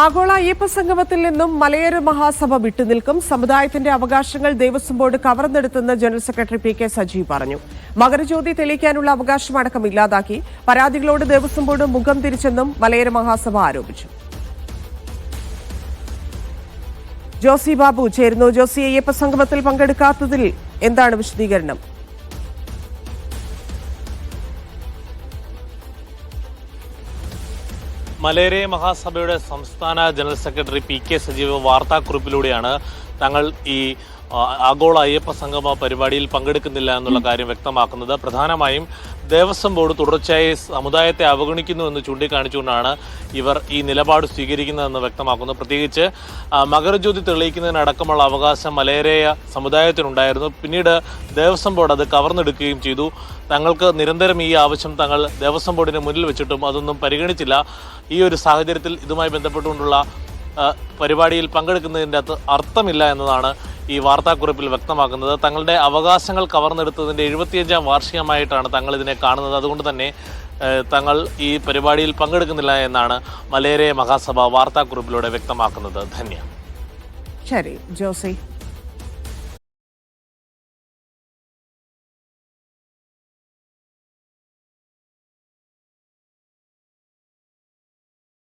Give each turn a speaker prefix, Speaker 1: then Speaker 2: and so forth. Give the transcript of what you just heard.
Speaker 1: ആഗോള അയ്യപ്പ സംഗമത്തിൽ നിന്നും മലയോര മഹാസഭ വിട്ടുനിൽക്കും. സമുദായത്തിന്റെ അവകാശങ്ങൾ ദേവസ്വം ബോർഡ് കവർന്നെടുത്തെന്ന് ജനറൽ സെക്രട്ടറി പി.കെ. സജീവ് പറഞ്ഞു. മകരജ്യോതി തെളിയിക്കാനുള്ള അവകാശം അടക്കം ഇല്ലാതാക്കി. പരാതികളോട് ദേവസ്വം ബോർഡ് മുഖം തിരിച്ചെന്നും മലയോര മഹാസഭ ആരോപിച്ചു. ജോസി ബാബു ചേരുന്നു. ജോസി, അയ്യപ്പ സംഗമത്തിൽ പങ്കെടുക്കാത്തതിൽ എന്താണ് വിശദീകരണം?
Speaker 2: മലയോര മഹാസഭയുടെ സംസ്ഥാന ജനറൽ സെക്രട്ടറി പി.കെ. സജീവ് വാർത്താക്കുറിപ്പിലൂടെയാണ് തങ്ങൾ ഈ ആഗോള അയ്യപ്പ സംഗമ പരിപാടിയിൽ പങ്കെടുക്കുന്നില്ല എന്നുള്ള കാര്യം വ്യക്തമാക്കുന്നത്. പ്രധാനമായും ദേവസ്വം ബോർഡ് തുടർച്ചയായി സമുദായത്തെ അവഗണിക്കുന്നു എന്ന് ചൂണ്ടിക്കാണിച്ചുകൊണ്ടാണ് ഇവർ ഈ നിലപാട് സ്വീകരിക്കുന്നതെന്ന് വ്യക്തമാക്കുന്നു. പ്രത്യേകിച്ച് മകരജ്യോതി തെളിയിക്കുന്നതിനടക്കമുള്ള അവകാശം മലയോര സമുദായത്തിനുണ്ടായിരുന്നു. പിന്നീട് ദേവസ്വം ബോർഡ് അത് കവർന്നെടുക്കുകയും ചെയ്തു. തങ്ങൾക്ക് നിരന്തരം ഈ ആവശ്യം തങ്ങൾ ദേവസ്വം ബോർഡിന് മുന്നിൽ വെച്ചിട്ടും അതൊന്നും പരിഗണിച്ചില്ല. ഈ ഒരു സാഹചര്യത്തിൽ ഇതുമായി ബന്ധപ്പെട്ടുകൊണ്ടുള്ള പരിപാടിയിൽ പങ്കെടുക്കുന്നതിൻ്റെ അർത്ഥമില്ല എന്നതാണ് ഈ വാർത്താക്കുറിപ്പിൽ വ്യക്തമാക്കുന്നത്. തങ്ങളുടെ അവകാശങ്ങൾ കവർന്നെടുത്തതിൻ്റെ 75ാം വാർഷികമായിട്ടാണ് തങ്ങൾ ഇതിനെ കാണുന്നത്. അതുകൊണ്ട് തന്നെ തങ്ങൾ ഈ പരിപാടിയിൽ പങ്കെടുക്കുന്നില്ല എന്നാണ് മലയോര മഹാസഭ വാർത്താക്കുറിപ്പിലൂടെ വ്യക്തമാക്കുന്നത്. ധന്യ.
Speaker 1: ശരി ജോസി.